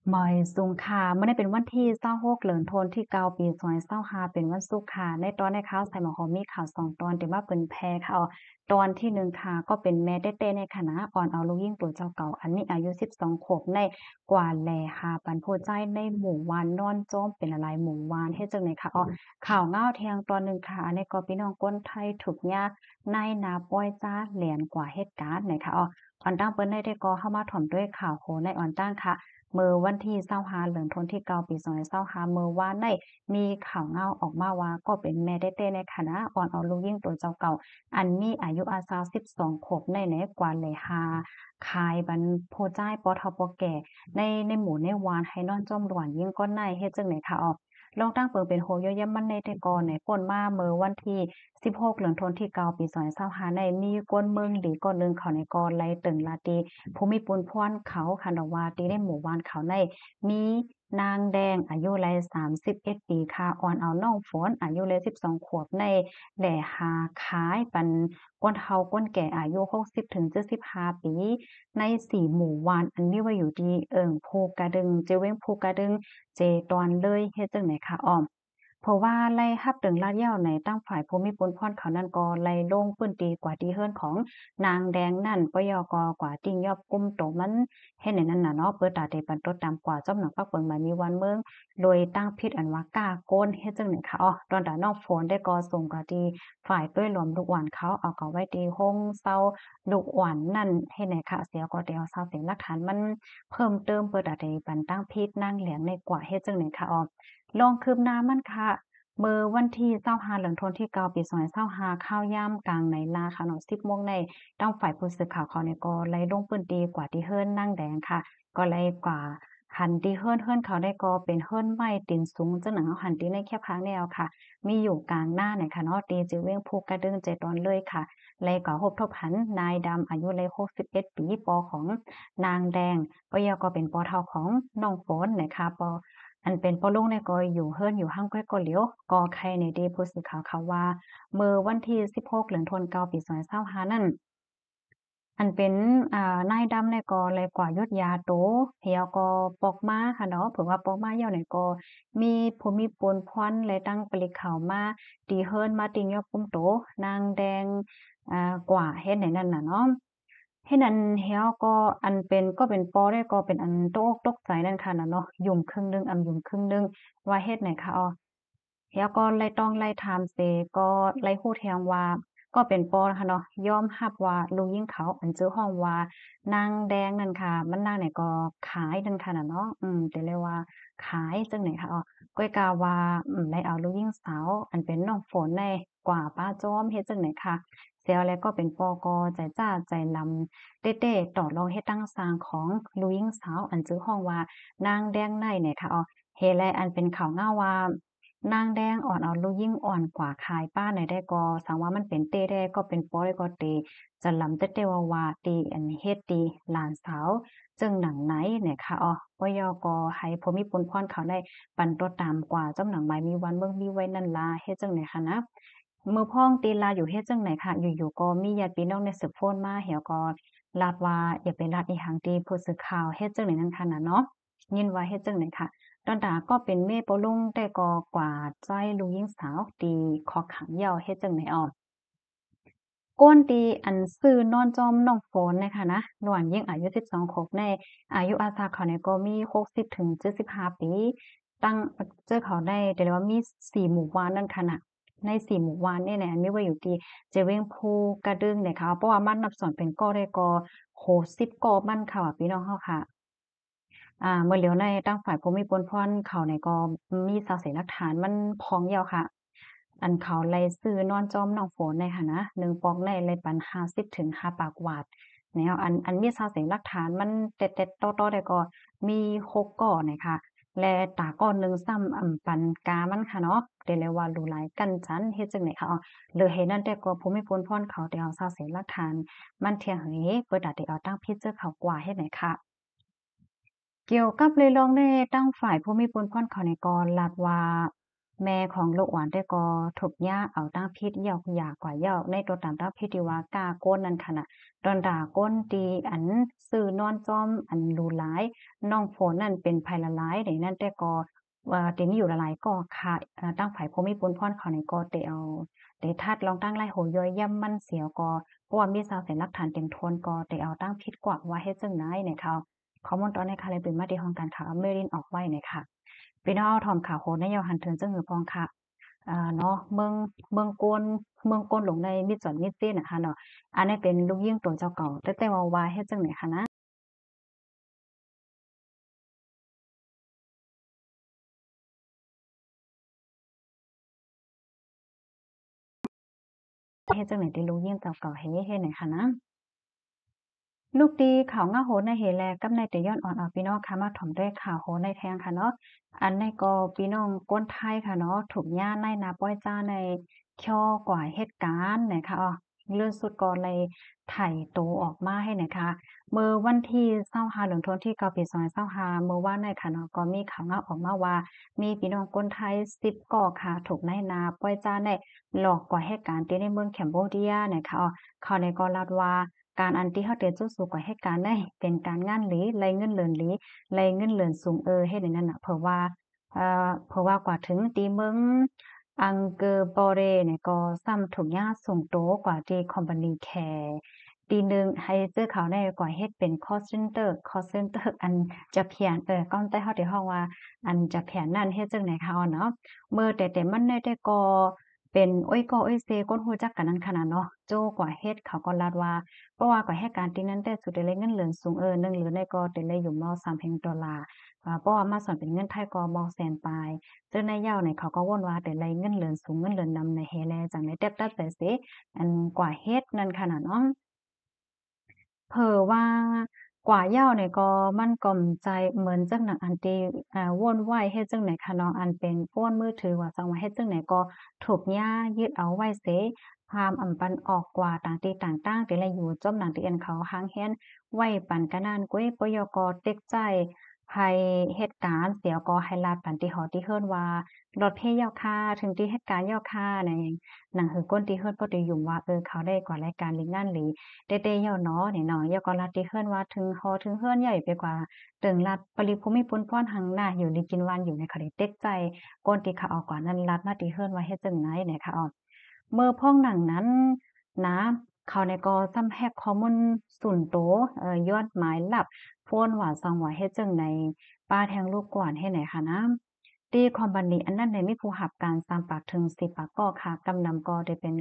หมอยสุงค่ะเมื่อได้เป็นวันที่26เหลือนโทนที่เกาปี2025เป็นวันศุกร์ค่ะในตอนในข่าวใส่หมอหอมมีข่าว2ตอนที่ว่าเปิ้นแพร่ข่าวตอนที่1ค่ะก็เป็นแม่เต้ๆในคณะอ่อนเอาลูกยิ่งตัวเจ้าเก่าอันนี้อายุ12ขวบในกว่าแลหาปันโพใจในหมู่วานนอนจ้อมเป็นอะไรหมู่วานเฮ็ดจังได๋ค่ะข่าวง้าวแทงตอนหนึ่งค่ะอันนี้ก็พี่น้องคนไทยถูกยากนายนาป้อยจ้าแหลนกว่าเหตุการณ์ไหนคะออนตั้งเปิ้นได้ก็เข้ามาถ่อมด้วยข่าวโหในออนตั้งค่ะ เมื่อวันที่25เหลือนทนที่9ปี2025เมื่อวานได้มีข่าวเงาออกมาว่าก็เป็นแม่เต้ๆในคณะอ่อนเอาลูกยิ่งตัวเจ้าเก่าอันมีอายุอาซาว12ขวบในกว่าเลยหาขายบันโพจ้ายปอทอปอแก่ในหมู่ในวานให้นอนจ้อมหลวนยิ่งก้อนในเฮ็ดจังไหนคะลองตั้งเปิงเป็นโฮโยยำมันในแต่ก่อนในป่นมาเมื่อวันที่16เหลือนทนที่9ปี2025ในมีกวนเมืองหลีก่อนหนึงเขาในกอไลตึงลาตี ภูมิปุลพรเขาคันดอกว่าตีในหมู่บ้านเขาในมีนางแดงอายุไล31ปีค่ะอ่อนเอาน้องฝนอายุเลย12ขวบในแหล่หาขายปันก้นเฒ่าก้นแก่อายุ60ถึง75ปีใน4หมู่บ้านอันมีไว้อยู่ที่ภูกระดึงเจเว้งภูกระดึงเจตอนเลยเฮ็ดจังไหนคะเพราะว่าไล่ฮับตึงลาดยาวในตั้งฝ่ายภูมิพลพรเขานั่นก็ไล่ลงพื้นที่กว่าที่เฮือนของนางแดงนั่นปยกกว่าติ่งยอบกุมโตมันเฮ็ดให้นั่นน่ะเนาะเปิดตาได้ปันตดตามกว่าจ้อมหนังปักเปิงมามีวันเมืองโดยตั้งพิษอันว่ากล้าโกนเฮ็ดจังได๋คะตอนตาน้องฝนได้ก็ส่งกะที่ฝ่ายต้วยรวมลูกหวานเขาเอาเขาไว้ที่โฮงเซาลูกหวานนั่นเฮ็ดให้คะเสียก็ได้เอาเซาเสียงหลักฐานมันเพิ่มเติมเปิดตาได้ปันตั้งพิษนางเหลียงในกว่าเฮ็ดจังได๋คะลองคืบหน้ามันค่ะ เมื่อวันที่25เหลือนทนที่9ปี2025ข้าวยามกลางในลาค่ะเนาะ10โมงในทางฝ่ายผู้สื่อข่าวเขาเนี่ยก็ไล่ลงพื้นที่กว่าที่เฮิรนนางแดงค่ะก็ไล่กว่าหันที่เฮิรนเขาได้ก็เป็นเฮิรนไม้ตีนสูงจังหนังเอาหันที่ในแคบข้างแนวค่ะมีอยู่กลางหน้าเนี่ยค่ะเนาะตีจิเว้งภูกระดึงใจตอนเลยค่ะไล่ก็พบทบหันนายดำอายุเลย61ปีปอของนางแดงปยก็เป็นปอเฒ่าของน้องฝนนะคะอันเป็นพ่อลุงเนี่ยก็อยู่เฮิรนอยู่ห้างแกวก็เหลียวก็ใครในเดผู้สื่อข่าวเขาว่าเมื่อวันที่16เหลือนธันวาคมปี2025นั่นอันเป็นนายดำเนี่ยก็เลยกว่ายศยาโตเหี่ยวก็ปอกมาค่ะเนาะเผื่อว่าปอกมาเหี่ยวเนี่ยก็มีภูมิปนพรและตั้งปลิกเขามาตีเฮิรนมาติงยอกุมโตนางแดงกว่าเฮ็ดไหนนั่นน่ะเนาะ เฮ็ดอันเฮียก็อันเป็นก็เป็นปอได้ก็เป็นอันตกอกตกใจนั่นค่ะน่ะเนาะยุ่มครึ่งหนึ่งยุ่มครึ่งหนึ่งว่าเฮ็ดไหนคะเฮียก็ไล่ต้องไล่ถามเสก็ไล่ฮู้แทงว่าก็เป็นปอนะคะเนาะยอมรับว่าลุงยิ่งเขาอันเจอห้องว่านางแดงนั่นค่ะมันนางเนี่ยก็ขายนั่นค่ะน่ะเนาะแต่เลยว่าขายจังไหนคะก้อยกาว่าได้เอาลูกหญิงสาวอันเป็นน้องฝนแน่กว่าป้าจ้อมเฮ็ดจังไหนคะเสียแล้วก็เป็นปกใจจ้าใจลำ เต้ๆต่อรองเฮ็ดตั้งสร้างของลูกหญิงสาวอันชื่อฮ้องว่านางแดงในเนี่ยค่ะเฮแลอันเป็นข่าวเงาว่านางแดงอ่อนเอาลูกหญิงอ่อนกว่าขายป้าไหนได้ก็สังว่ามันเป็นเต้ได้ก็เป็นป้อได้ก็เตจะลำเต้ๆว่าตีอันเฮ็ดตีหลานสาวจึงหนังไหนเนี่ยค่ะปยก็ให้พมิพลพรเขาได้ปันตัวตามกว่าเจ้าหนังไม้มีวันเบิ่งมีไว้นั่นล่ะเฮ็ดจังไหนคะนะมื้อพ้องตีลาอยู่เฮ็ดจังไหนคะอยู่ๆก็มีญาติพี่น้องในสืบโฟนมาแหวก็ ลาดว่าอย่าไปลาดอีหังตีผู้สื่อข่าวเฮ็ดจั่งใดนั้นค่ะน่ะเนาะยินว่าเฮ็ดจั่งใดค่ะดอนดาก็เป็นแม่ปอลุงแต่ก็กว่าใจลูกหญิงสาวตีขอขังเหย้าเฮ็ดจั่งใดก้นตีอันซื้อนอนจอมน้องฝนเนี่ยค่ะนะระหว่างยิ่งอายุ12ขวบในอายุอาสาเขาเนี่ยก็มี60ถึง75ปีตั้งเจอเขาได้แต่ว่ามี4หมู่บ้านนั่นค่ะน่ะใน4หมู่บ้านเนี่ยอันนี้ว่าอยู่ที่เจเวงภูกระดึงเนี่ยค่ะเพราะว่ามันนับสอนเป็นก้อได้ก็โอ้โฮ10ก้อมันค่ะว่าพี่น้องเฮาค่ะ เมื่อเหลียวในตั้งฝ่ายภูมิพลพรเขาเนี่ยก็มีสาเหหลักฐานมันพ้องเหี่ยวค่ะอันเขาไล่ซื้อนอนจอมน้องฝนในหั้นนะ1ปอกในไล่ปัน50ถึง5ปากหวาดแนวอันมีสาเหหลักฐานมันเด็ดๆต่อๆได้ก็มี6ก้อเนี่ยค่ะและตาก้อนหนึ่งซ้ำปันกามันค่ะเนาะได้เลยว่ารู้หลายกั้นจันเฮ็ดจังได๋คะหรือเหตุนั้นแต่ก็ภูมิพลพรเขาได้เอาสาเหหลักฐานมันเที่ยงเห้เปิดอาจได้เอาตั้งพิจารเขากว่าเฮ็ดไหนค่ะ เกี่ยวกับเรื่องในตั้งฝ่ายผู้มีพลพรเขาในกอรัฐว่า แม่ของลูกหวานได้ก็ถูกย่าเอาตั้งพิษเหยาหยากว่าเหยาในตัวตามตั้งพิษที่ว่ากาก้นนั่นค่ะน่ะดอนด่าก้นตีอันซื้อนอนจอมอันรู้หลายน้องฝนนั่นเป็นภัยละลายไดนั่นแต่ก็เดี๋ยวนี้อยู่ละลายก็ค่ะตั้งไผภูมิพลพรเขานี่ก็เตเอาเตทัดลองตั้งไล่โหย่อยย่ำมันเสียวก็เพราะว่ามีสาวเสียหลักฐานเต็มทนก็เตเอาตั้งพิษกว่าว่าเฮ็ดจังได๋เนี่ยค่ะข้อมูลตอนนี้ค่ะเลยเป็นมาที่ห้องการข่าวอเมรินออกไว้เนี่ยค่ะพี่น้องถอมข่าวโหนายอหันเถิงจังหือพองค่ะ เนาะเมืองโกนหลงในมิตรสอนมิตรซี้น่ะค่ะเนาะอันนี้เป็นลูกยิ่งตัวเจ้าเก่าแต่ว่าเฮ็ดจังไหนคะนะเฮ็ดจังไหนที่ลูกยิ่งเจ้าเก่าเฮ็ดไหนคะนะลูกดีข่าวง่าโหนในเหแลกำในแต่ย้อนอ่อนพี่น้องค่ะมาถ่อมด้วยข่าวโหนในแทงค่ะเนาะอันในก็พี่น้องก้นไทยค่ะเนาะถูกย่าในนาป้อยจ้าในช่อกว่าเหตุการณ์นะคะเรื่องสุดก่อนเลยไถ่โตออกมาให้นะคะเมื่อวันที่25เหลืองธันวาคมที่9ปี2025เมื่อวานในค่ะเนาะก็มีข่าวง่าออกมาว่ามีพี่น้องคนไทย10ก่อค่ะถูกนายนาป้อยจ้าในหลอกกว่าเหตุการณ์ที่ในเมืองแคมโบเดียนะคะเขาในก็รัดว่า การอันที่เขาเตรียมสู้สู้กับเหตุการณ์ได้เป็นการงานหรือไรเงินเหลินหรือไรเงินเหลินสูงเฮ็ดในนั้นน่ะเพราะว่ากว่าถึงตีเมืองอังเกอร์บอเรเนี่ยก็ซ้ำถูกย่าส่งโตกว่าที่คอมพานีแคร์ตีหนึ่งให้เจอเขาได้กว่าเฮ็ดเป็น call center อันจะเพียนก้อนใต้เฮาที่ฮ้องว่าอันจะแผนนั่นเฮ็ดจังไหนคะเนาะเมื่อแต่มันได้แต่ก็เป็นโอ้ยก็โอ้ยเซก้นฮู้จักกันนั้นขนาดเนาะโจ้กว่าเฮ็ดเขาก็ลาดว่า เพราะว่าก็ให้การที่นั้นแต่สุดเลยเงินเหลือสูง1เหรียญในก็ได้เลยอยู่ม3,000 ดอลลาร์เพราะว่ามาสอนเป็นเงินไทยก็มแสนปลายเจ้าในายยาวเนี่ยเขาก็วนว่าแต่ไรเงินเหลือสูงเงินเหลือนำในเฮแลจังได้แต๊บๆแต่เสอันกว่าเฮ็ดนั่นขนาดเนาะ เผอว่ากว่าเหย้าเนี่ยก็มันก่อมใจเหมือนจั่งหนังอันที่ว่นไหวเฮ็ดจั่งไหนคะเนาะอันเป็นป้นมือถือว่าจั่งว่าเฮ็ดจั่งไหนก็ถูกย้ายึดเอาไว้เสพามอำปันออกกว่าต่างที่ต่างตั้งแต่ละอยู่จอมหนังที่อันเขาหางแฮ้นไว้ปันกะนานก้วยปยกเต็กใจภัยเหตุการณ์เสียก็ให้ลาดปันที่หอที่เฮิ้นว่ารถเพเหย้าค่าถึงที่เหตุการณ์เหย้าค่าในหนังหือก้นที่เฮิ้นบ่ได้ยุ่มว่าเขาได้กว่ารายการหรืองานหรือ เตๆเหย่าเนาะนี่เนาะเหย่าก็ลัดที่เฮิรนว่าถึงฮอถึงเฮิรนใหญ่ไปกว่าตึงลัดปริภูมิพลพรหังหน้าอยู่ลีกินวานอยู่ในเขาได้เต็กใจก้นที่เขาเอากว่านั้นลัดมาที่เฮิรนว่าเฮ็ดจั่งไหนเนี่ยค่ะเมื่อพ้องหนังนั้นนะเขาเนี่ยก็ซ้ำแฮกข้อมูลส่วนตัวยอดหมายลับโพนว่าซังว่าเฮ็ดจั่งใดป้าแทงลูกกว่านเฮ็ดไหนคะนะที่คอมพานีอันนั้นได้มีผู้รับการ3ปากถึง10ปากก็ค่ะกำนำก็ได้เป็น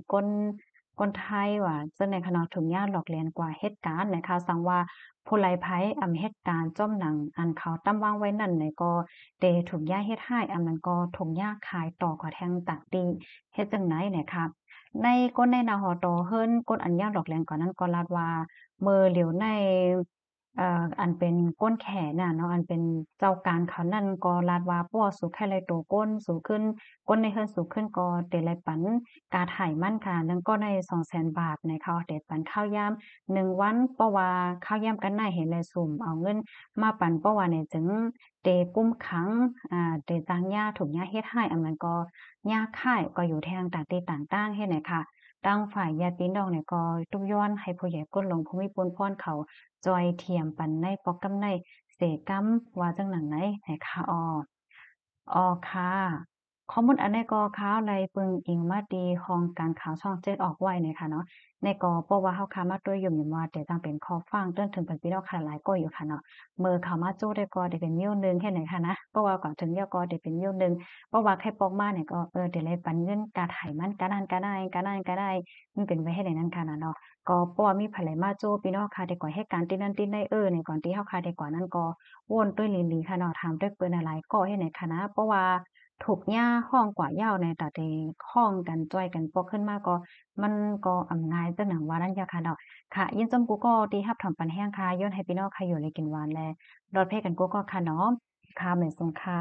คนไทยว่าซึ่งในคณะถุงยาหลอกเลียนกว่าเหตุการณ์นะคะสังว่าผู้ไลภัยเหตุการณ์จ้อมหนังอันเขาตั้งวางไว้นั่นเนี่ยก็เตถุงยาเฮ็ดให้มันก็ถุงยาขายต่อกว่าแทงตักดีเฮ็ดจังไหนเนี่ยค่ะในก้นในนาหอตอเฮิรนก้นอันยาหลอกเลียนก่อนนั้นก็ลาดว่าเมื่อเหลียวในอันเป็นก้นแขนน่ะเนาะอันเป็นเจ้าการเขานั่นก็ลาดว่าป้อสู่แค่ไรโตก้นสูงขึ้นก้นในเฮิรนสูงขึ้นก็เตไลปัน กาถ่ายมั่นค่ะนั่นก็ใน200,000 บาทในเขาเด็ดปันข้าวยาม1 วันเพราะว่าข้าวยามกันน่าเห็นเลยสุ่มเอาเงินมาปันเพราะว่าเนี่ยจึงเตกุ้มขังเตจางย่าถูกย่าเฮ็ดให้อันมันก็ย่าค่ายก็อยู่แทงต่างตีต่างตั้งเฮ็ดไหนค่ะตั้งฝ่ายญาติพี่น้องเนี่ยก็ตุกย้อนให้ผู้ใหญ่ก้นลงภูมิพลพรเขาจอยเทียมปันในปอกกำในเสกำว่าจังหนังไหนไหนคะค่ะข้อมูลอันในก็ข่าวในปึงอิงมาดีของการข่าวช่องเจ็ดออกไว้เนี่ยค่ะเนาะในก็เพราะว่าเฮาค้ามาด้วยอยู่ว่าแต่จังเป็นข้อฟังเรื่องถึงเป็นพี่น้องค่ะหลายก็อยู่ค่ะเนาะเมื่อเข้ามาโจ้ได้ก็ได้เป็นนิ้วหนึ่งแค่ไหนค่ะนะเพราะว่าก่อนถึงยอก็ได้เป็นนิ้วหนึ่งเพราะว่าใครปอกมาเนี่ยก็ได้เลยปันเงินกาไถมันกานั้นก็ได้กานั้นก็ได้มันเป็นไว้ให้ได้นั้นค่ะนะเนาะก็เพราะว่ามีไผไหลมาโจ้พี่น้องค่ะได้ก่อให้การที่นั้นที่ได้ในก่อนที่เฮาค่ะได้ก่อนนั้นก็วนด้วยหลีๆค่ะเนาะถามด้วยเปิ้นหลายก็ให้ไหนค่ะนะเพราะว่า ถูกย่าห้องกว่าเหย้าในตาเดข้องกันจ้อยกันปอกขึ้นมาก็มันก็อำนายจังหนังว่านั้นยาค่ะดอกค่ะยินจมกูก็ตีรับถอมปันแห้งค่ะย้อนให้พี่น้องค่ะอยู่เลยกินหวานแลรอดเพ่กันกูก็ค่ะเนาะค่ะเหมือนทรงค่ะ